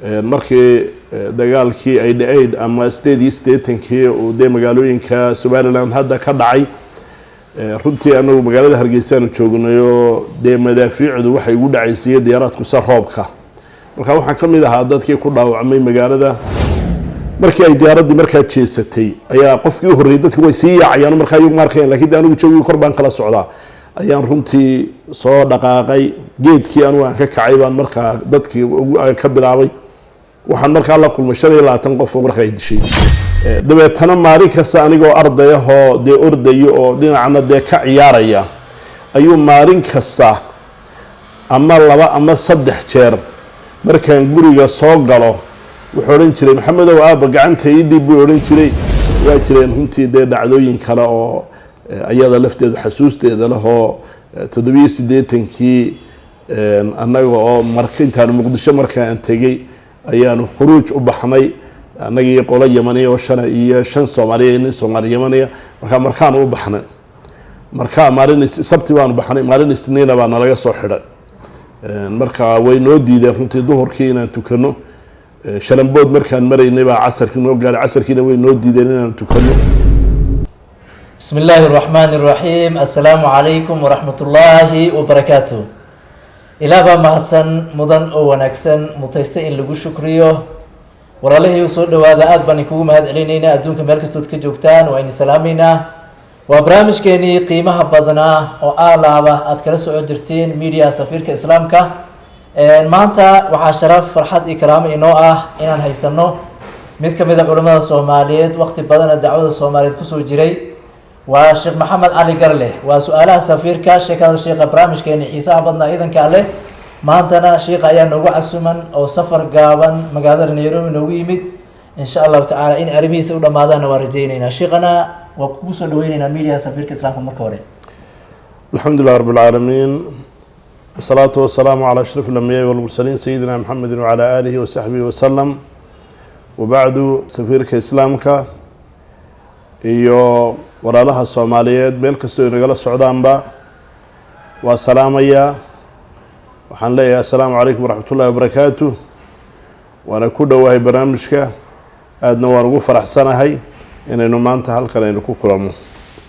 markii dagaalkii ay dhaceyd ama statenkii uu dee magaalooyinka Somaliland hadda ka dhacay runtii anagu magaalada Hargeysa aanu joognayo dee madaafiicdu waxay ugu dhacaysay diyaaraadku roobka marka waxaan ka mid ahaa dadkii ku dhaawacmay magaalada markii ay diyaaradii markaa jeesatay ayaa qofkii u horreeyay dadku way sii yaacayaan markaa iyagu markay laakiin anigu joogay kor baan kala socdaa ayaan runtii soo dhaqaaqay geedkii anigu aan ka kacay baan markaa dadkii ka bilaabay waxaan markaa la kulmay 25 qof oo markaa ay dishay dabeetana maalin kasta anigoo arday ah oo dee ordayo oo dhinacna dee ka ciyaaraya ayuu maalin kasta ama 2 ama 3 jeer markaan guriga soo galo wuxuu oran jiray maxamedow aaba gacanta ii dhib buu oran jiray waa jireen runtii dee dhacdooyin kale oo ayada lafteedu xasuusteeda leh oo 87kii annaga oo intaan Muqdisho markaan tegay ayaanu khuruuj u baxnay anagii qolo Yamaniya oo 5 Soomaaliyeed Soomaali Yamaniya markaan u baxnay markaa maalin sabti baan baxnay maalin Isniina baan laga soo xidhay markaa way noo diideen runtii duhurkii inaan tukano shalambood markaan maraynay baa casarkii noo gaaray casarkiina way noo diideen inaan tukano بسم الله الرحمن الرحيم السلام عليكم ورحمة الله وبركاته إلى بمهتسن مدن أو ونكسن متيستين لجو شكريه ورالله يوصل هذا أدبني كوم هذا علينا أدون كمالك استودك جوكتان وإني سلامينا وبرامج كيني قيمة بدنا وآلابة أذكر سعودرتين ميديا سفير كإسلام كا ما أنت وحشرف فرحة إكرام إنه إن هيسنو متك مدى علماء الصوماليات وقت بدنا الدعوة الصوماليات كسر جري وشيخ محمد علي قرله وسؤالها سفير كشيخ هذا الشيخ برامج كان حساب بدنا إذا كله ما أنتنا شيخ أيام نوع السمن أو سفر قابن مقادر نيرومي نويمد إن شاء الله تعالى إن أرمي سودا ماذا نورجينا شيخنا وكوس دويننا ميديا سفير كإسلام مركوري الحمد لله رب العالمين والصلاة والسلام على أشرف الأنبياء والمرسلين سيدنا محمد وعلى آله وصحبه وسلم وبعد سفير كإسلام iyo walaalaha Soomaaliyeed meel kasta oo nagala socdaanba waa salaamaya waxaan leeyahay assalaamu calaykum waraxmatullaahi wabarakaatuh waana ku dhawahay barnaamijka aadna waan ugu faraxsanahay inaynu maanta halkan aynu ku kulamo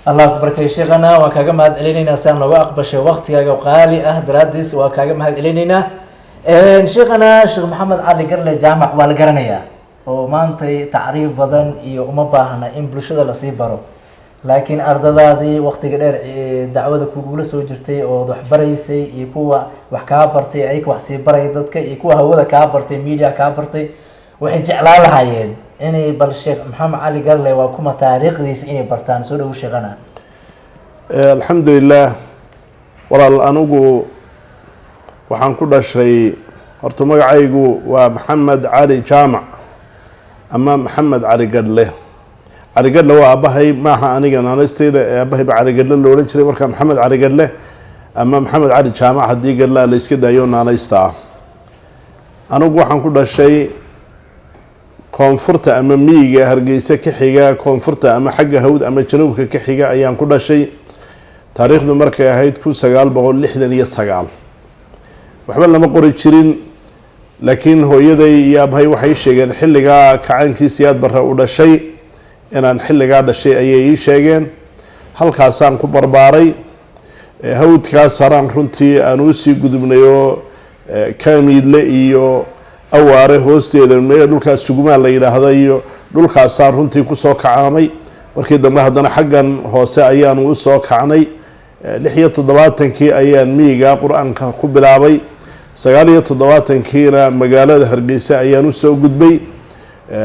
الله كبرك يا شيخنا وكاجا مهد إلينا سان لو أقبش وقت كاجا قالي دراديس وكاجا مهد إلينا شيخنا شيخ محمد علي قرله جامع والقرنية وما أنت تعريف بدن يومباهنا إن بلشة لصيبرو لكن أرض ذي وقت قدر دعوة كوجول سوجرتي أو ضح بريسي يكوا وحكابرتي أيك وحسيب بريدتك يكوا هو ذا كابرتي ميديا كابرتي وحجع على هايين إني بالشيخ محمد علي قال لي وكما تاريخ ذيس إني برتان سوده وشغنا الحمد لله ورا الأنوجو وحن كل شيء أرتمج عيجو ومحمد علي جامع أما محمد علي قال له علي قال له أبهي ما أنا أنا استيد أبهي بعلي قال له لورين شري مركب محمد علي قال له أما محمد علي جامع حدي قال له ليش كده يوم أنا يستع أنا وحن كل شيء koonfurta ama miyiga Hargeysa ka xiga koonfurta ama xagga hawd ama januubka ka xiga ayaan ku dhashay taariikhdu markay ahayd 1969 waxba lama qori jirin laakiin hooyaday iyo abhay waxay sheegeen xilliga kacaankiisa yaad barra u dhashay inaan xilliga dhashay ayay ii sheegeen halkaasaan ku barbaaray hawdkaas saraan runtii aan u sii gudubnayo kaamidle iyo awaare hoosteeda meel dhulkaas sugumaan la yiraahdo iyo dhulkaasaan runtii ku soo kacaamay markii dambe haddana xaggan hoose ayaan u soo kacnay 76kii ayaan miyiga quraanka ku bilaabay 79kiina magaalada Hargeysa ayaan u soo gudbay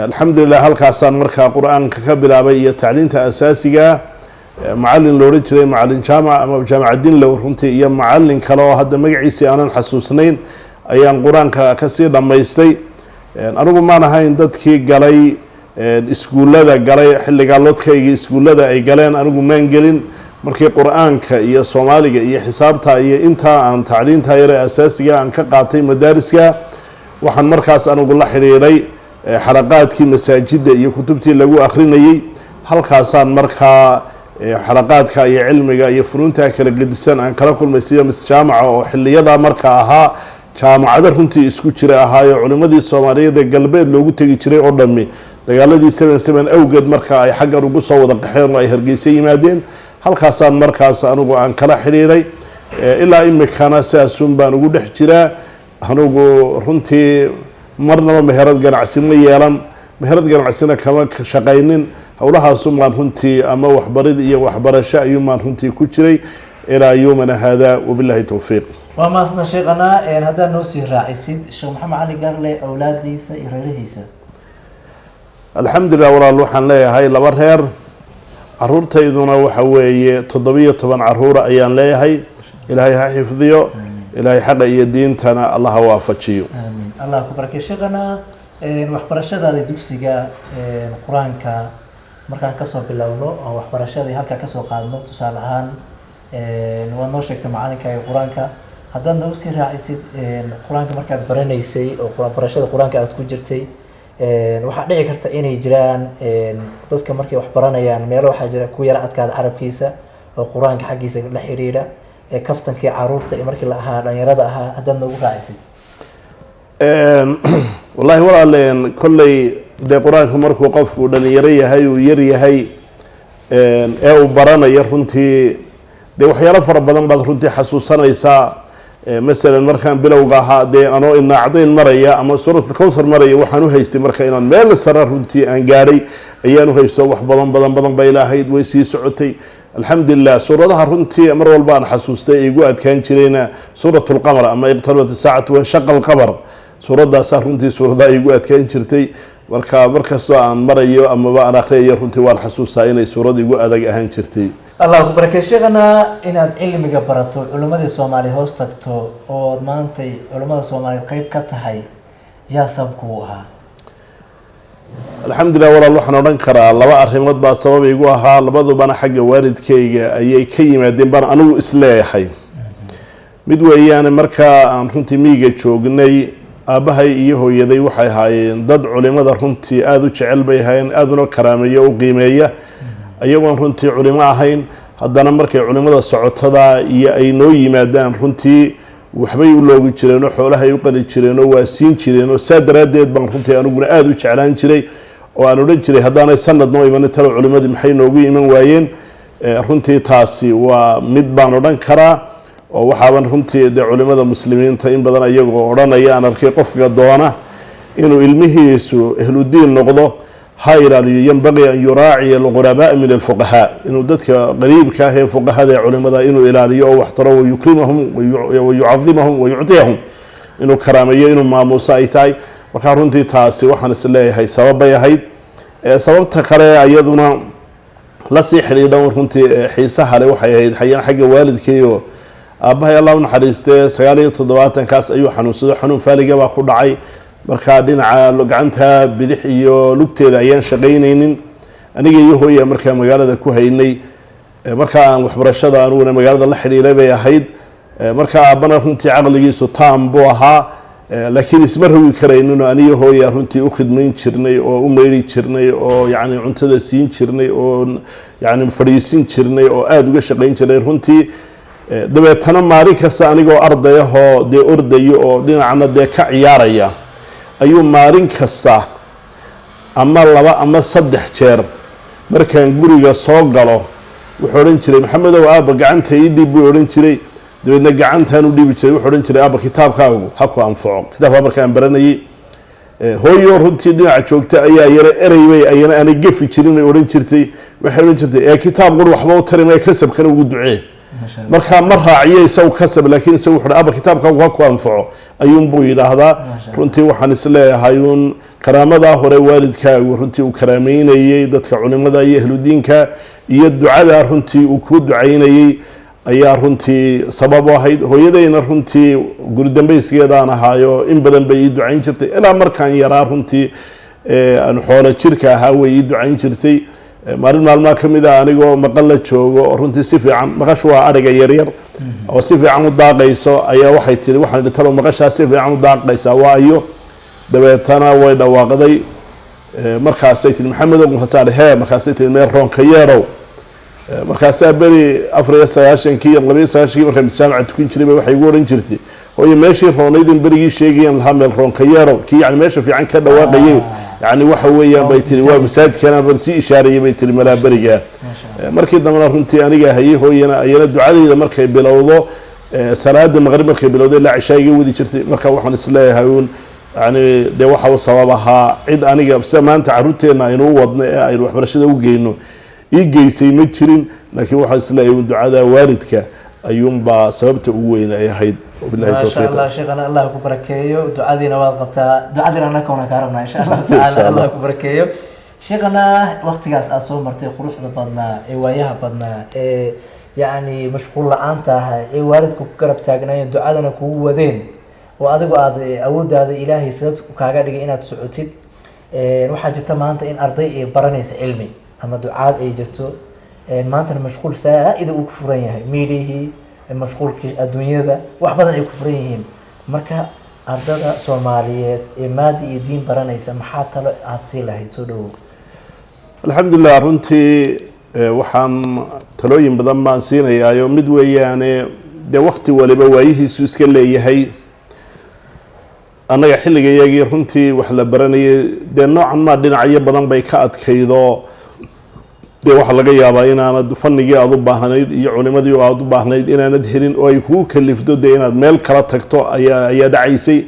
alxamdulillah halkaasaan markaa quraanka ka bilaabay iyo tacliinta asaasiga macallin loo jiray macallin jaamac ama jaamacadin la runtii iyo macallin kale oo hadda magaciisa aanan xasuusnayn ayaan quraanka ka sii dhameystay anigu ma ahayn dadkii galay iskuulada galay xilliga lodkayga iskuulada ay galeen anigu maan gelin markii quraanka iyo Soomaaliga iyo xisaabta iyo inta aan tacliinta yar asaasiga aan ka qaatay madaariska waxaan markaas anigu la xiriiray xalaqaadkii masaajida iyo kutubtii lagu akhrinayay halkaasaan markaa xalaqaadka iyo cilmiga iyo funuunta kala gedisan aan kala kulmay sida jaamaca oo xilliyada markaa ahaa jaamacado runtii isku jira ahaayo culimadii soomaaliyeed ee galbeed loogu tegi jiray oo dhammi dagaaladii 77 awgeed marka ay xaggan ugu soo wada qaxeen oo ay Hargeysa yimaadeen halkaasaan markaas anigu aan kala xiriiray ilaa imikana saasun baan ugu dhex jiraa anigu runtii marnaba meherad ganacsi ma yeelan meherad ganacsina kama shaqaynin howlahaasum baan runtii ama waxbarid iyo waxbarasho ayuumaan runtii ku jiray ilaa yoomana hada wabillahi towfiiq waa maasna sheeqana haddaan noo sii raacisid sheekh maxamed cali gaarle awlaadiisa iyo reerihiisa alxamdulilah walaal waxaan leeyahay laba reer caruurtayduna waxa weeye 17 caruura ayaan leeyahay ilaahay ha xifdiyo ilaahay xaqa iyo diintana allah ha waafajiyo amiin allah ku barakeeyo sheeqana waxbarashadaada dugsiga quraanka markaan kasoo bilowno oo waxbarashadii halka kasoo qaadno tusaale ahaan waa noo sheegtay macalinka quraanka haddaad nagu sii raacisid quraanka markaad baranaysay oo barashada quraanka aad ku jirtay waxaa dhici karta inay jiraan dadka markay wax baranayaan meelo waxaa jira ku yara adkaada carabkiisa oo quraanka xaggiisa la xiriira kaftankii caruurta iyo markii la ahaa dhalinyarada ahaa haddaad nagu raacisid wallahi walaaleen kolley dee qur-aanka markuu qofku dhalinyaro yahay uu yar yahay ee uu baranayo runtii dee waxyaalo fara badan baad runtii xasuusanaysaa masalan markaan bilowga ahaa dee anoo inaacdayn maraya ama suuratul kawthar maraya waxaan u haystay marka inaan meel sare runtii aan gaadhay ayaan u haysto wax badan bay lahayd way sii socotay alxamdulilah suuradaha runtii mar walba aan xasuustay ay igu adkaan jirayna suuratul qamar ama iqtarabat isaacatu wanshaqa alqamar suuradaasaa runtii suuradaha igu adkaan jirtay marka markastoo aan marayo amaba aan akhriyayo runtii waan xasuustaa inay suurad igu adag ahaan jirtay allah ku barakeeyo sheekhana inaad cilmiga barato culimadii soomaaliya hoos tagto oo maantay culimada soomaaliyeed qayb ka tahay yaa sababku u ahaa alxamdulilah walaal waxaan odhan karaa laba arrimood baa sabab igu ahaa labadubana xagga waalidkayga ayay ka yimaadeen baan anigu isleeyahay mid weeyaane markaa aan runtii miyiga joognay aabbahay iyo hooyaday waxay ahaayeen dad culimada runtii aada u jecel bay ahaayeen aaduna karaameeya u qiimeeya ayagoon runtii culimo ahayn haddana markay culimada socotada iyo ay noo yimaadaan runtii waxbay u loogi jireen oo xoolahay u qali jireen oo waa siin jireen oo saa daraaddeed baan runtii aniguna aada u jeclaan jiray oo aan odhan jiray haddaanay sanad noo imanin talo culimadii maxay noogu iman waayeen runtii taasi waa mid baan odhan karaa oo waxaaban runtii dee culimada muslimiinta in badan iyagoo odhanaya aan arkay qofka doona inuu ilmihiisu ahludiin noqdo ha ilaaliyo yanbaqii an yuraaciya alqurabaa min alfuqahaa inuu dadka qariibka ah ee fuqahada ee culimada inuu ilaaliyo oo waxtaro wayukrimahum wayucadimahum wayuctiyahum inuu karaameeyo inuu maamuuso ay tahay markaa runtii taasi waxaan is leeyahay sababbay ahayd sababta kale iyaduna lasii xidhiidhan runtii xiisaha le waxay ahayd xayaan xagga waalidkeeyo aabbahay allah u naxariistee 79kaas ayuu xanuunsado xanuun faaliga baa ku dhacay markaa dhinaca gacanta bidix iyo lugteeda ayaan shaqaynaynin aniga iyo hooya markaa magaalada ku haynay markaa aan waxbarashada aniguna magaalada la xidhiiray bay ahayd markaa aabbana runtii caqligiisu taam buu ahaa laakiin isma rogi karayninoo aniga hooya runtii u khidmayn jirnay oo u meydhi jirnay oo yacni cuntada siin jirnay oo yacni fadhiisin jirnay oo aada uga shaqayn jirnay runtii dabeetana maalin kasta anigoo ardayahoo dee ordayo oo dhinacna dee ka ciyaaraya ayuu maalin kasta ama 2 ama 3 jeer markaan guriga soo galo wuxuu odhan jiray maxamedow aabba gacanta ii dhiib buu odhan jiray dabeedna gacantaan u dhiibi jiray wuxuu odhan jiray aabba kitaabkaagu ha ku anfaco kitaabkaa markaan baranayay hooyo runtii dhinaca joogta ayaa yara ereybay ayana aanay gefi jirin ay odhan jirtay waxay odhan jirtay kitaab qur waxba u tari maya kasabkana ugu ducee markaa ma raaciyo isagu kasab laakiin isagu wuxuu aabba kitaabkaagu ha ku anfaco ayuunbuu yidhaahdaa runtii waxaan isleeyahay uun karaamadaa hore waalidkaagu runtii uu karaameynayey dadka culimada iyo ahludiinka iyo ducadaa runtii uu ku ducaynayey ayaa runtii sabab u ahayd hooyadayna runtii guri dambayskeedaan ahaayo in badan bay ii ducayn jirtay ilaa markaan yaraa runtii aan xoolo jirka ahaa way ii ducayn jirtay maalin maalmaa ka mid a anigoo maqal la joogo oo runtii si fiican maqashu waa adhiga yaryar oo si fiican u daaqayso ayaa waxay tihi waxaan idhi talo maqashaa si fiican u daaqaysaa waa iyo dabeetana way dhawaaqday markaasay tihi maxamedow markaasaa hee markaasay tihi meel roonka yeerow markaasaa beri 94kii iyo 29kii markaan jaamaca tukin jiray ba waxay igu odhan jirtay hooyo meeshii roonaydin berigii sheegayaan lahaa meel roonka yeero kii yani meesha fiican ka dhawaaqayay yani waxa weeyaan bay tiri waa masaajidkana bal sii ishaarayay bay tiri malaa beriga markii dambena runtii aniga hayay hooyana ayana ducadayda markay bilowdo salaada maqrib markay bilowday ilaa cishaa iga wadi jirtay marka waxaan isleeyahay uun yani dee waxa uu sabab ahaa cid aniga sida maanta carruurteenna aynu u wadno ee aynu waxbarashada u geyno ii geysay ma jirin laakiin waxaan isleeyahay uun ducada waalidka ayuunbaa sababta ugu weyn ay ahayd wabillahi tawfiiq ما شاء الله شيخنا الله كبركيو دعادينا وقبتها دعادينا أنا كونا كارمنا إن شاء الله تعالى الله كبركيو شيخنا وقت جالس أصوم مرتي خروج بدنا وياها بدنا يعني مشغول أنتها والدك كرب تاجنا دعادنا كوذين وأدقوا أود هذا إلهي سد وكاجا إنا تسعتي وحاجة تمام أنت إن أرضي برانيس علمي أما دعاء جرتو ما أنت مشغول ساعة إذا وكفرينها ميليه مشغول الدنيا ذا وحبذا يكفرين مركا أردنا سوماليات مادي دين برانيس محاط عطسيله يسودو الحمد لله runtii waxaan talooyin badan baan siinayaa mid weeyaane de waqti waliba waayihiisu iska leeyahay anaga xilligayagii runtii wax la baranayay de noocan ma dhinacyo badan bay ka adkaydo dee waxaa laga yaabaa inaanad fanigii aad u baahnayd iyo culimadii aad u baahnayd inaanad helin oo ay kugu kalifto dee inaad meel kala tagto ayaa dhacaysay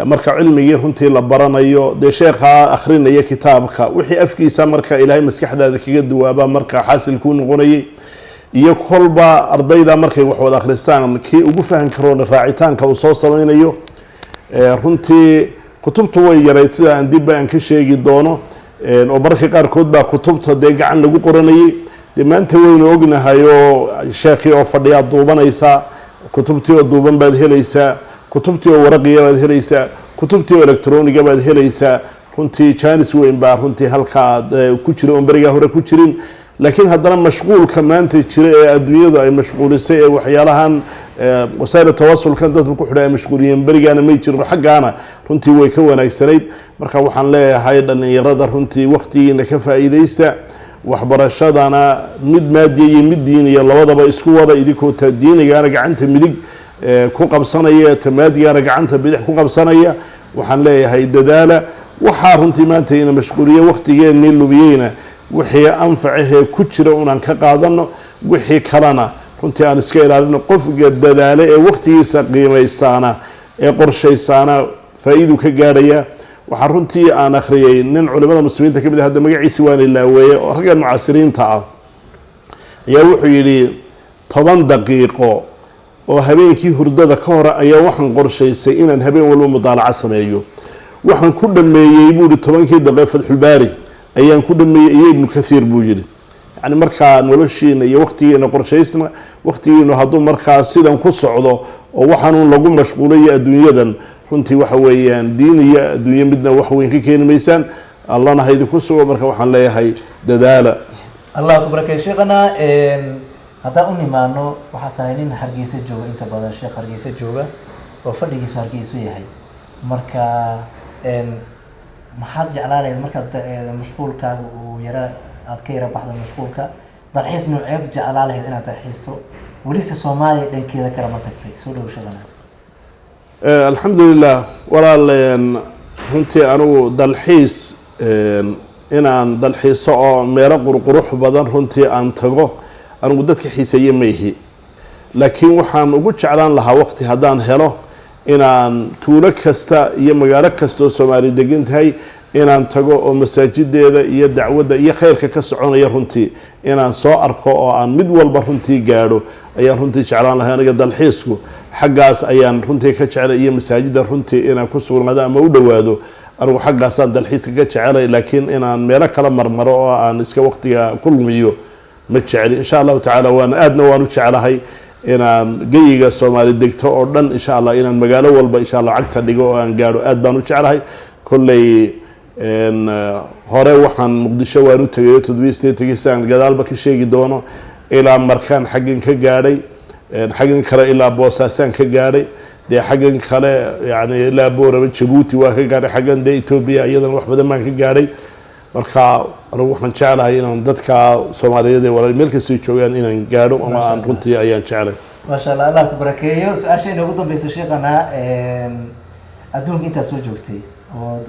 marka cilmigii runtii la baranayo dee sheekha akhrinaya kitaabka wixii afkiisa marka ilaahay maskaxdaada kaga duwaaba marka xaasil kuu noqonayay iyo kolba ardayda markay wax wada akhrisaan kii ugu fahan karoona raacitaanka uu soo samaynayo runtii kutubtu way yarayd sida aan dibba aan ka sheegi doono oo mararka qaarkood baa kutubta dee gacan lagu qoranayay dee maanta waynu ognahay oo sheekhii oo fadhiyaad duubanaysaa kutubtii oo duuban baad helaysaa kutubtii oo waraqiya baad helaysaa kutubtii oo electroniga baad helaysaa runtii jaanis weyn baa runtii halkaa ku jira oon berigaa hore ku jirin laakiin haddana mashquulka maanta jira ee adduunyadu ay mashquulisay ee waxyaalahan wasaa'il tawasulkan dadku ku xidhay ay mashquuliyeen berigaana may jirin xaggaana runtii way ka wanaagsanayd marka waxaan leeyahay dhallinyarada runtii waqtigiina ka faa'iidaysta waxbarashadana mid maadiya iyo mid diiniya labadaba isku wada idinkoo ta diinigaana gacanta midig ku qabsanaya ta maadigaana gacanta bidix ku qabsanaya waxaan leeyahay dadaala waxaa runtii maanta ina mashquuliye waqtigeennii lumiyeyna wixii anfacahee ku jira unaan ka qaadano wixii kalena runtii aan iska ilaalino qofka dadaale ee waqtigiisa qiimaystaana ee qorshaysaana faa-iidu ka gaadhaya waxaa runtii aan akhriyay nin culimada muslimiinta ka mid ah hadda magaciisi waan ilaaweeye oo raggan mucaasiriinta ah ayaa wuxuu yidhi 10 daqiiqo oo habeenkii hurdada ka hore ayaa waxaan qorshaysay inaan habeen walba mudaalaca sameeyo waxaan ku dhameeyey buu yidhi 10kii daqiiqo fatxulbaari ayaan ku dhameeyey iyo ibnu kathiir buu yidhi yani markaa noloshiina iyo waqtigiina qorshaysna waqtigiinu hadduu markaa sidan ku socdo oo waxaanuun lagu mashquulayo adduunyadan runtii waxa weeyaan diin iyo adduunyo midna wax weyn ka keeni maysaan allana ha idinku sugo marka waxaan leeyahay dadaala allah ku barakay sheekhana haddaan u nimaano waxaa tahay nin hargeysa jooga inta badan sheekh hargeysa jooga oo fadhigiisu hargeysu yahay marka maxaad jeclaan lahayd markaad mashquulkaaga uu yara aad ka yara baxdo mashquulka dalxiis nooceeb jeclaan lahayd inaad dalxiisto welise soomaaliya dhankeeda kale ma tagtay soo dhow sheekhana alxamdulilah walaal runtii anugu dalxiis inaan dalxiiso oo meelo qurqurux badan runtii aan tago anugu dadka xiiseeye ma ihi laakiin waxaan ugu jeclaan lahaa waqti haddaan helo inaan tuulo kasta iyo magaalo kasta oo soomaali degan tahay inaan tago oo masaajideeda iyo dacwadda iyo khayrka ka soconaya runtii inaan soo arko oo aan mid walba runtii gaadho ayaan runtii jeclaan lahay aniga dalxiisku xaggaas ayaan runtii ka jecelay iyo masaajida runtii inaan ku sugnaado ama u dhowaado anigu xaggaasaan dalxiiska ka jecelay laakiin inaan meelo kala marmaro oo aan iska waqtiga ku lumiyo ma jeceli insha allahu tacaala waan u jeclahay inaan geyiga soomaali degto oo dhan insha allah inaan magaalo walba insha allah cagta dhigo oo aan gaadho aad baan u jeclahay kolley hore waxaan muqdisho waan u tegayo 7 gadaalba ka sheegi doono ilaa markaan xaggan ka gaadhay xaggan kale ilaa boosaasaan ka gaadhay dee xaggan kale yani ilaa booraba jabuuti waa ka gaadhay xaggan dee etoobiya iyadana wax badan baan ka gaadhay marka anigu waxaan jeclahay inaan dadka soomaaliyeed ee walaal meel kastoo joogaan inaan gaadho ama aan runtii ayaan jeclay ما شاء الله الله كبركيه سؤال شيء نقول بس شيخنا أدونك أنت سو جوكتي oo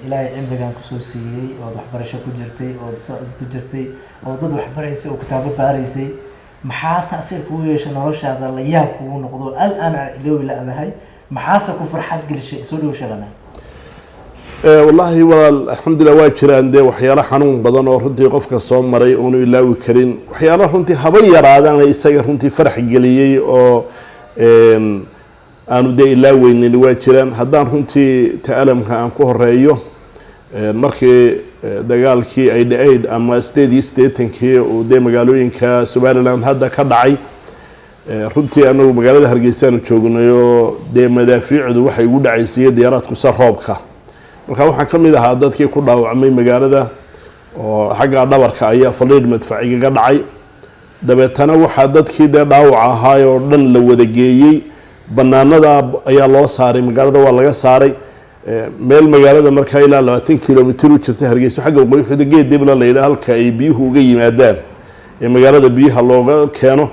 ilaahay cimrigan ku soo siiyay oo waxbarasho ku jirtay oo socod ku jirtay oo dad waxbaraysay oo kitaabo baaraysay maxaa taasir ku yeeshay noloshaada la yaab kugu noqdo ana ilaahay la adahay maxaase ku farxad gelisay soo dhow shaqana wallahi wal alxamdulillah waa jiraan dee waxyaalo xanuun badan oo runtii qofka soo maray oonu ilaawi karin waxyaalo runtii haba yaraadaan isaga runtii farax geliyay oo aanu dee ilaaweynin waa jiraan haddaan runtii ta'alamka aan ku horeeyo markii dagaalkii ay dhacayd ama 88kii oo dee magaalooyinka Somaliland hadda ka dhacay runtii anagu magaalada Hargeysa aanu joognayo dee madaafiicdu waxay ugu dhacaysay diyaarad ku sar roobka marka waxaan ka mid ahaa dadkii ku dhaawacmay magaalada oo xagga dhabarka ayaa faliid madfaciga ka dhacay dabeetana waxaa dadkii dee dhaawac ahaa oo dhan la wada geeyay banaanada ayaa loo saaray magaalada waa laga saaray meel magaalada markaa ilaa 20 kilomitir u jirta Hargeysa xagga waqooyiga geed dibla la yiraahdo halka ay biyuhu uga yimaadaan ee magaalada biyaha looga keeno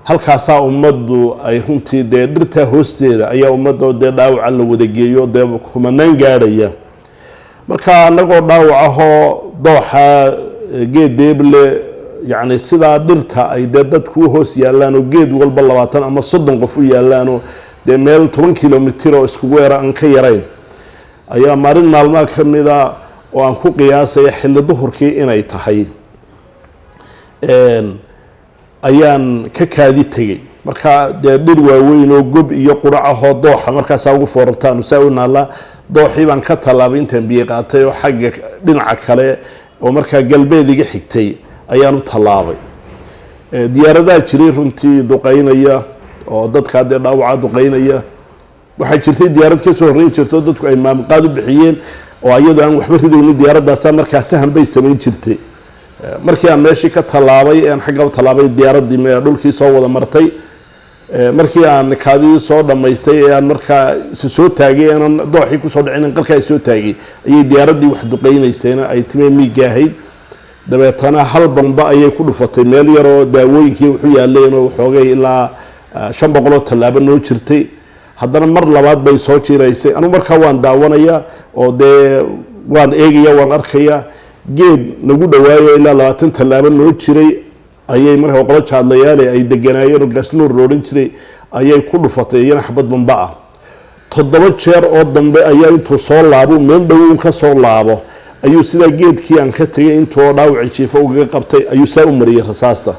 halkaas ummaddu ay runtii dee dhirta hoosteeda ayaa ummadda dee dhaawac la wada geeyo dee kumanaan gaaraya marka anagoo dhaawac ahoo dooxa geed deeble يعني سida dhirta ay dadku hoos yaalaan oo geed walba 20 ama 30 qof u yaalaan oo de meel 10 kilomitir oo isku weera aan ka yarayn ayaa marin maalmaha kamida oo aan ku qiyaasay xilli duhurkii inay tahay ayaan ka kaadi tagay marka de dhir waaweyn oo gob iyo qurac ah oo dooxa markaas ugu foortaan saawinaala dooxii baan ka talaabay intaan biyo qaatay oo xagga dhinaca kale oo marka galbeediga xigtay ayaan u talaabay diyaaradaha jiray runtii duqeynaya oo dadka dee dhaawaca duqeynaya waxay jirtay diyaarad ka soo horeyn jirto dadku ay maamqaad u bixiyeen oo iyadoo aan waxba ridaynin diyaaradaas markaa sahan bay sameyn jirtay markii aan meeshii ka talaabay aan xagga u talaabay diyaaradii meel dhulkii soo wada martay markii aan kaadii soo dhamaysay aan markaa soo taagay aan dooxii ku soo dhicin qalka ay soo taagay ayay diyaaradii wax duqeynaysayna ay timay miigaahayd dabeetana hal bamba ayay ku dhufatay meel yar oo daawooyinkii wuxuu yaaleen oo xoogay ilaa 500 talaabo noo jirtay haddana mar labaad bay soo jiiraysay anu markaa waan daawanaya oo dee waan eegaya waan arkaya geed nagu dhawaayo ilaa 20 talaabo noo jiray ayay markaa qolo jaadlayaale ay deganaayeen oo gasnuur roorin jiray ayay ku dhufatay iyana xabad bamba ah 7 jeer oo dambe ayaa intuu soo laabo meel dhow ka soo laabo ayuu sida geedkii aan ka tagay intuu dhaawac jiifo uga qabtay ayuu saa u mariyay rasaasta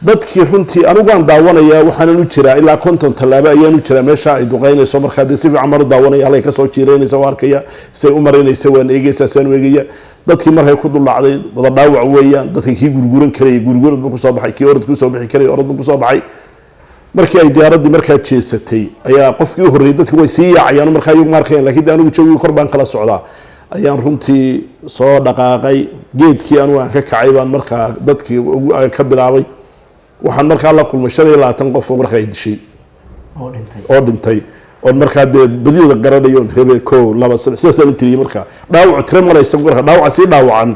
dadkii runtii anigu aan daawanaya waxaan u jiraa ilaa 50 talaabo ayaan u jiraa meesha ay duqeynayso marka si fiican mar daawanaya halay ka soo jiireynaysa oo arkaya say u marinaysa waan eegaysa saan weegaya dadkii markay ku dulacday wada dhaawac weeyaan dadkii ki gurguran karay gurgurad ku soo baxay ki orad ku soo bixi karay orad ku soo baxay markii ay diyaaradii markaa jeesatay ayaa qofkii u horeeyay dadku way sii yaacayaan markaa iyagu markay laakiin anigu joogii kor baan kala socdaa ayaan runtii soo dhaqaaqay geedkii anu aan ka kacay baan markaa dadkii ka bilaabay waxaan markaa la kulmay 25 qof oo markaa dishay oo dhintay oo markaa dee badiyada garanayo hebel ko laba saddex tiriyay markaa dhaawac tire malaysa markaa dhaawac si dhaawacan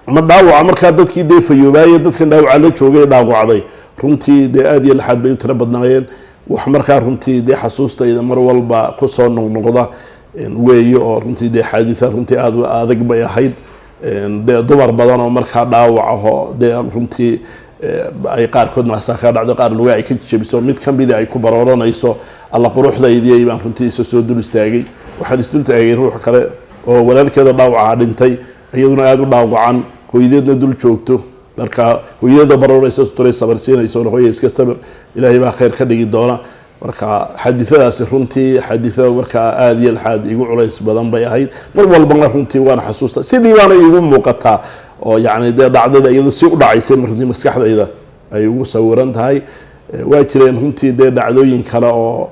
ama dhaawac markaa dadkii dee fayoobaayay dadkan dhaawac la joogay dhaawacday runtii dee aad iyo laxad bay u tira badnaayeen wax markaa runtii dee xasuustayda mar walba ku soo noqnoqda weeyo oo runtii dee xaadiisa runtii aad adag bay ahayd dee dumar badan oo markaa dhaawac ah dee runtii ay qaarkood maasaa ka dhacdo qaar lugaa ay ka jabiso mid ka mid ay ku barooranayso alla quruxdaydii baan runtii soo dul istaagay waxaan isdul taagay ruux kale oo walaalkeeda dhaawaca dhintay iyaduna aad u dhaawacan hooyadeedna dul joogto marka hooyadeeda baroorayso turay sabarsiinayso hooyo iska sabir ilaahay baa khayr ka dhigi doona marka xadiidadaasi runtii xadiidada markaa aad iyo laxaad igu culays badan bay ahayd mar walbana runtii waan xasuusta sidii baana igu muuqataa oo yacni dee dhacdada iyadoo si u dhacaysay runtii maskaxdayda ay ugu sawiran tahay waa jireen runtii dee dhacdooyin kale oo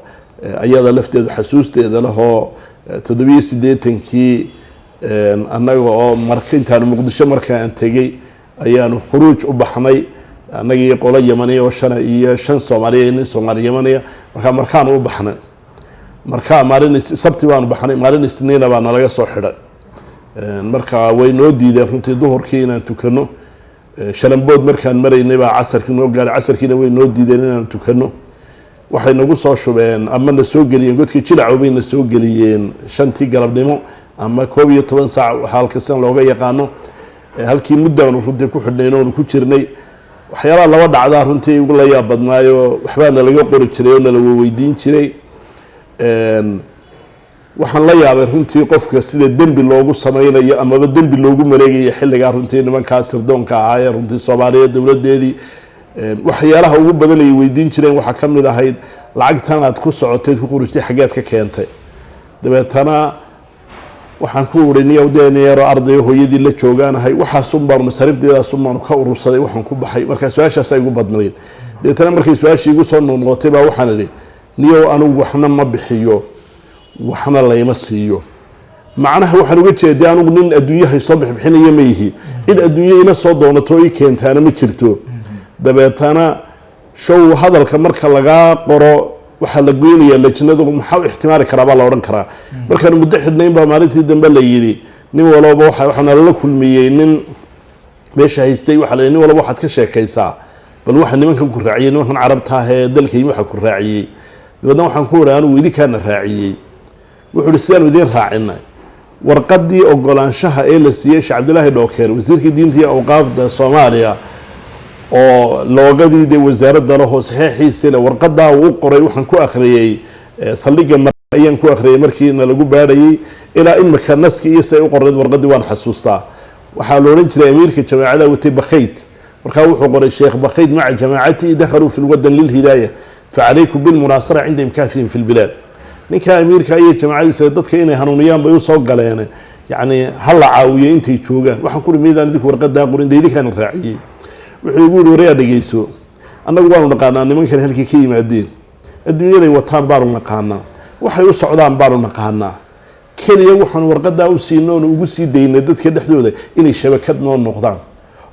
ayada lafteeda xasuusteeda lahoo 87kii annaga oo marka intaan muqdisho markaan tegay ayaanu khuruuj u baxnay annagii qolo yamaniya oo 5 Soomaaliya nin Soomaali yamaniya markaan u baxnay marka maalin sabti waan baxnay maalin isniina baan laga soo xidhay marka way noo diideen runtii duhurkii inaan tukano shalambood markaan maraynay baa casarkii noo gaaray, casarkiina way noo diideen inaan tukano. waxay nagu soo shubeen ama na soo geliyeen godkii jilaco bay na soo geliyeen 5tii galabnimo ama 11 saac halka san looga yaqaano. halkii muddaanu runtii ku xidhnayno oo ku jirnay waxyaalaha laba dhacdaa runtii ugu la yaab badnaayo waxbaana laga qori jiray oo nala weydiin jiray. waxaan la yaabay runtii qofka sida dembi loogu samaynayo amaba dembi loogu maleegayo xilligaa runtii nimankaa sirdoonka ahaa ee runtii Soomaaliyeed dowladeedii waxyaalaha ugu badan ay weydiin jireen waxaa ka mid ahayd lacagtan aad ku socotay ku qoristay xageed ka keentay. dabeetana waxaan ku uriniyo deeneero arday hooyadii la joogaanahay waxaas baan masariifdeedaas baan ka urursaday waxaan ku baxay marka su'aashaas ay ugu badnayd. dabeetana markay su'aashii igu soo noqotay baa waxaan idhi niyo anigu waxna ma bixiyo waxna layma siiyo. macnaha waxaan uga jeedaa anigu nin adduunyaha soo bixinayo ma yihi cid adduunyo ila soo doonato ay keentaana ma jirto. dabeetana show hadalka marka laga qoro waxa la goynaya lajnadu maxaa ihtimaali karaa baa la oran karaa. markaan muddo xidhnayn baa maalintii dambe la yiri nin walba waxaan la kulmiyay nin meesha haystay waxa la nin walba waxaad ka sheekaysaa bal waxa nimankan ku raaciyay nimankan carabta ah ee dalkay waxa ku raaciyay. dabeetana waxaan ku waraanu wadi kana raaciyay wuxuu sidaan idin raacinay warqadii ogolaanshaha ee la siiyay Sheekh Cabdilaahi Dhookeer wasiirka diinta iyo awqaafda Soomaaliya oo loogadii wasaaradda laho saxiixiisa warqada uu qoray waxaan ku akhriyay saldhiga ayaan ku akhriyay markiina lagu baadhayay ilaa imika naski iyo say u qoray warqadii waan xasuustaa. waxaa loo oran jiray amiirka jamaacada watay Bakhayd markaa wuxuu qoray Sheekh Bakhayd maca jamaacati dakhalu fi alwadan lil hidayah فعليكم بالمناصرة عند إمكانهم في البلاد. ninka amiirka iyo jamaacadiisa dadka inay hanuuniyaan bay u soo galeen yani hal caawiyo intay joogaan. waxaan ku rimeeyay dadku warqada qorindeedii kan raaciyay wuxuu igu yiri wareey dhageyso annagu waanu naqaanaa nimankan halkii ka yimaadeen adduunyaday wataan baanu naqaanaa waxay u socdaan baanu naqaanaa kaliya waxaan warqada u siino oo ugu sii daynay dadka dhexdooda inay shabakad noo noqdaan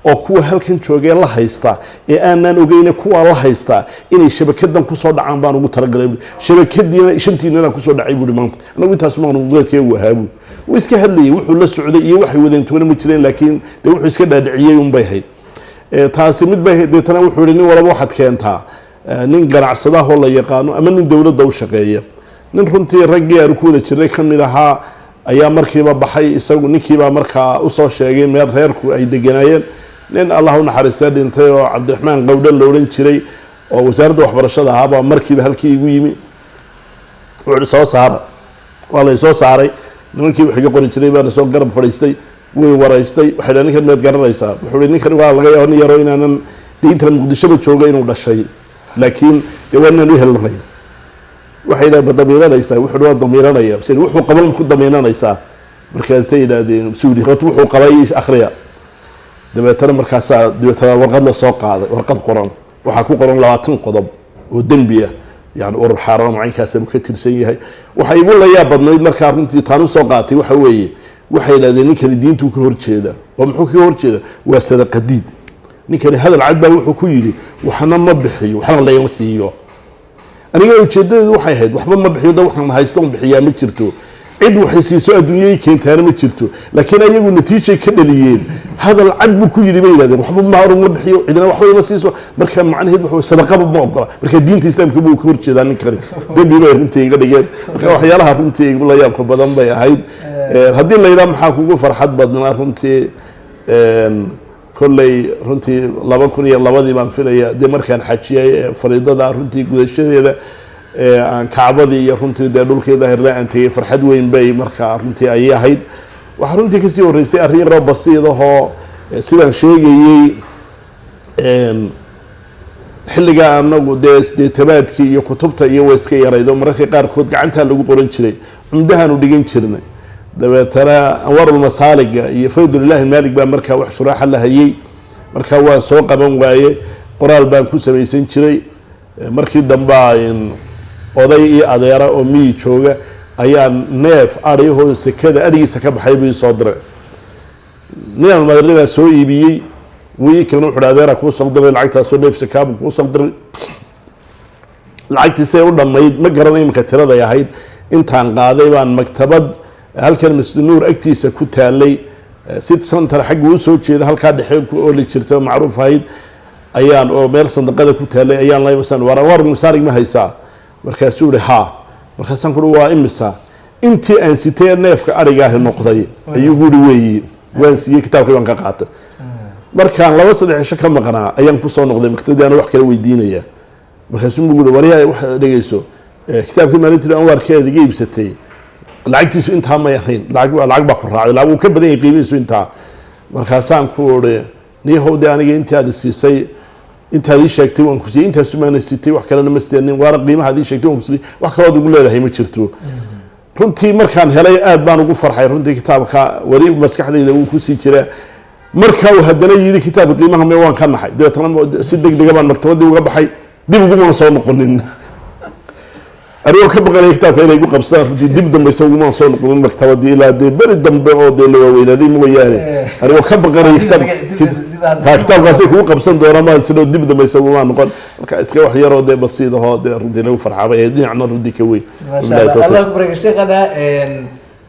oo kuwa halkan joogay la haysta ee aanan ogeyn kuwa la haysta inay shabakadan ku soo dhacaan baan ugu talagalay shabakadiina shantiina ku soo dhacay buu maanta anagu intaas ma aanu go'adkay wahaabu way iska hadlayay wuxuu la socday iyo waxay wadeen toona ma jireen laakiin de wuxuu iska dhaadhiciyay un bay hayd taasi mid bay deetana wuxuu yiri nin walba waxaad keentaa nin ganacsada oo la yaqaano ama nin dawladda u shaqeeya nin runtii raggii aan ku wada jiray kamid ahaa ayaa markiiba baxay isagu ninkiiba markaa u soo sheegay meel reerku ay deganayeen nin Allah u naxariisto dhintay oo Cabdiraxmaan Qowdal la oran jiray oo wasaaradda waxbarashada ahaa markiiba halkii igu yimi wuxuu soo saaray wala soo saaray nimankii wax ka qorin jiray baa soo garab fadhiistay way waraystay waxa ninkan meed garanaysaa wuxuu ninkan waa laga yaabaa in yaro inaanan diinta Muqdisho joogay inuu dhashay laakiin deewaanna u helnay waxay la badamiinaysaa wuxuu waa damiinanaya sidii wuxuu qaban ku damiinanaysaa markaas ay yiraahdeen suudi wuxuu qabay akhriya dabeetana markaas warqad la soo qaaday warqad qoran waxa ku qoran 20 qodob oo dambi ah yani urur xaraam caynkaas uu ka tirsan yahay waxa igu la yaab badnayd markaa runtii taan soo qaatay waxa weeye waxay yiraahdeen ninkan diintu ka horjeeda oo muxuu ka horjeeda waa sadaqadiid ninkan hadal cad baa wuxuu ku yiri waxna ma bixiyo waxna la yima siiyo aniga ujeedadu waxay ahayd waxba ma bixiyo waxaan haysto bixiyaa ma jirto cid waxay siiso adduunyada keentaana ma jirto laakiin ayagu natiijo ka dhaliyeen hadal cad buu ku yiri bay yiraahdeen waxba ma horu ma bixiyo cidina waxba ma siiso marka macnaheedu waxa sadaqada ma ogola marka diinta islaamka buu ka horjeedaa ninkan dambi bay runtii iga dhigeen marka waxyaalaha runtii la yaabka badan bay ahayd haddii la yiraahdo maxaa kugu farxad badnaa runtii kolley runtii 2002 baan filaya de markaan xajiyay fariidada runtii gudashadeeda aan Kaabadii iyo runtii de dhulkeeda hirlaantay farxad weyn bay markaa runtii ay ahayd waxa runtii ka sii horeysay arrin roob basiid oo sidaan sheegayay xilliga anagu de isdeetabaadkii iyo kutubta iyo wayska yaraydo mararka qaar kood gacanta lagu qoran jiray cumdahan u dhigan jirnay dabeetana anwarul masaaliga iyo faydulilaahi maalik baa markaa wax shuraaxa la hayay markaa waa soo qaban waaye qoraal baan ku samaysan jiray markii dambe oday iyo adeera oo mii jooga ayaa neef ariyahooda sekada arigiisa ka baxay buu soo diray nin madriba soo iibiyay wii kan wuxuu adeera ku soo diray lacagtaas oo neef sekaab ku soo diray lacagtiisa u dhamayd ma garanay imka tirada yahayd intaan qaaday baan maktabad halkan Masnuur agtiisa ku taalay city center xagga u soo jeeda halkaa dhexe ku ooli jirtay oo macruuf ahayd ayaan oo meel sandaqada ku taalay ayaan la imasan war misaarig ma haysaa markaasuu yidhi haa markaasaan ku waa imisa intii aan sitay neefka ariga noqday ayuu guri weeyii waan siiyey kitaabkii baan ka qaatay markaan 2-3 cisho ka maqnaa ayaan ku soo noqday maktabadii aan wax kala weydiinaya markaasuu ugu yidhi wariyaa wax dhageyso kitaabkii maalintii aan warkeeda iga iibsatay lacagtiisu intaa ma yahayn lacag baa ku raacay lacag uu ka badan yahay qiimihiisu intaa markaasaan ku odhe niyahowde aniga intii aad siisay intaad ii sheegtay waan ku siiyey intaas sumaana sitay wax kalena ma siinin waana qiimaha aad ii sheegtay waan ku siiyey wax kale oo ugu leedahay ma jirto runtii markaan helay aad baan ugu farxay runtii kitaabka wari maskaxdayda uu ku sii jira marka uu hadana yiri kitaabka qiimaha ma waan ka naxay deetana si degdeg baan maktabadii uga baxay dib ugu ma soo noqonin ariyo ka baqanay kitaabka inay ugu qabsadaan runtii dib dambe isaguma soo noqonin maktabadii ilaa bari dambe oo la weynaaday mooyaane ariyo ka baqanay kitaabkaas ay kugu qabsan doona ma sidoo dib dambe isaguma noqon marka iska wax yar oo basiid oo runtii lagu farxaabay ee dhinacna runtii ka weyn Allah ku barakay sheekada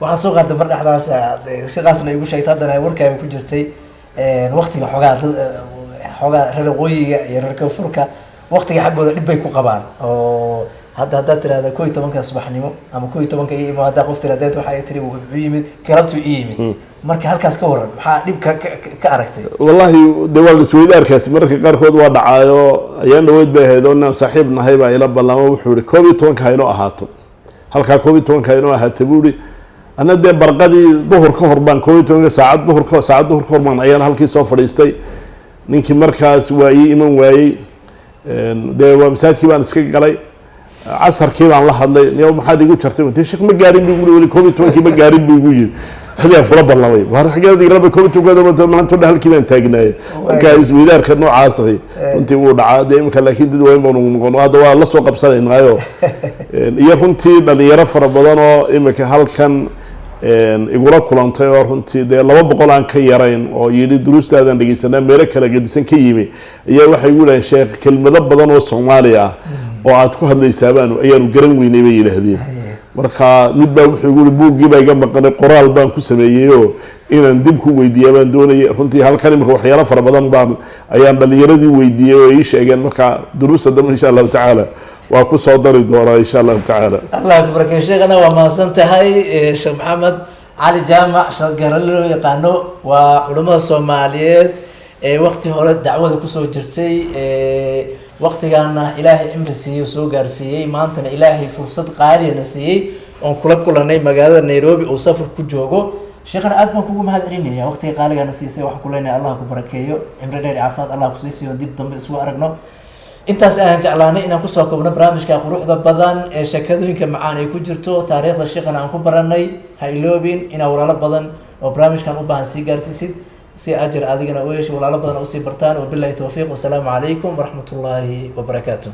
waxaan soo qaatay mar dhaxdaas sheekaasna igu sheegtay haddana warkaaga ku jirtay waqtiga xogaa reer waqooyiga iyo reer koonfurka waqtiga xaggooda dhib bay ku qabaan oo hadda tiraahdo 11 subaxnimo ama 11 iyo imaada qof tiraahdo waxa ay tiri wuxuu yimid karabtu yimid marka halkaas ka waran maxaa dhib ka aragtay wallahi dawal isweydaarkaas marka qaarkood waa dhacaayo ayaan dhaweyd bay ahayd oo saaxiib nahay baa ila balamo wuxuu yiri 11 hayno ahaato halka 11 hayno ahaato buuri ana de barqadii duhur ka hor baan 11 saacad duhur ka hor baan ayaan halkii soo fadhiistay ninkii markaas waayay iman waayay de waa masaajidkii baan iska galay casarkii baan la hadlay niyo maxaad igu jartay inta sheekh ma gaarin buu wali 11 ma gaarin buu igu yiri hadii kula ballamay war xageedii rabbi 11 maanta halkii baan taagnaa marka isweydaarka noocaas ah intii uu dhacay imka laakiin dad weyn baan noqon hada waa la soo qabsanaynaayo iyo runtii dhalinyaro fara badan oo imka halkan igula kulantay oo runtii 200 aan ka yarayn oo yiri duruustaadan dhageysanaa meelo kala gedisan ka yimi ayaa waxay ugu leeyahay sheekh kelmado badan oo Soomaali ah oo aad ku hadlaysaabaan ayaanu garan weynay bay yiraahdeen marka mid baa wuxuu ugu buuggii baa iga maqnay qoraal baan ku sameeyay oo inaan dib ku weydiiyo baan doonayay runtii halkan imika waxyaalo fara badan baan ayaan dhalinyaradii weydiiyay oo ay sheegeen marka duruusta dam insha Allah taala waa ku soo dari doonaa insha Allah taala Allah ku barakeeyo sheegana waa maasan tahay Sheekh Maxamed Ali Jaamac shaqaale loo yaqaano waa culimada Soomaaliyeed waqti hore dacwada ku soo jirtay waqtigaana ilaahay cimri siiyay soo gaarsiiyay maantana ilaahay fursad qaali ah siiyay oo kula kulanay magaalada Nairobi oo safar ku joogo sheekana aad baan kugu mahadcelinayaa waqtiga qaaligaana siisay wax ku leenahay Allah ku barakeeyo cimri dheer caafimaad Allah ku siiyo dib dambe isku aragno intaas aan jeclaanay inaan ku soo koobno barnaamijka quruxda badan ee sheekadooyinka macaan ay ku jirto taariikhda sheekana aan ku baranay ha iloobin ina walaalo badan oo barnaamijkan u baahan si gaarsiisid si ajir adigana weesh walaalo badan oo si bartaan oo billahi tawfiiq wa salaamu alaykum wa rahmatullahi wa barakatuh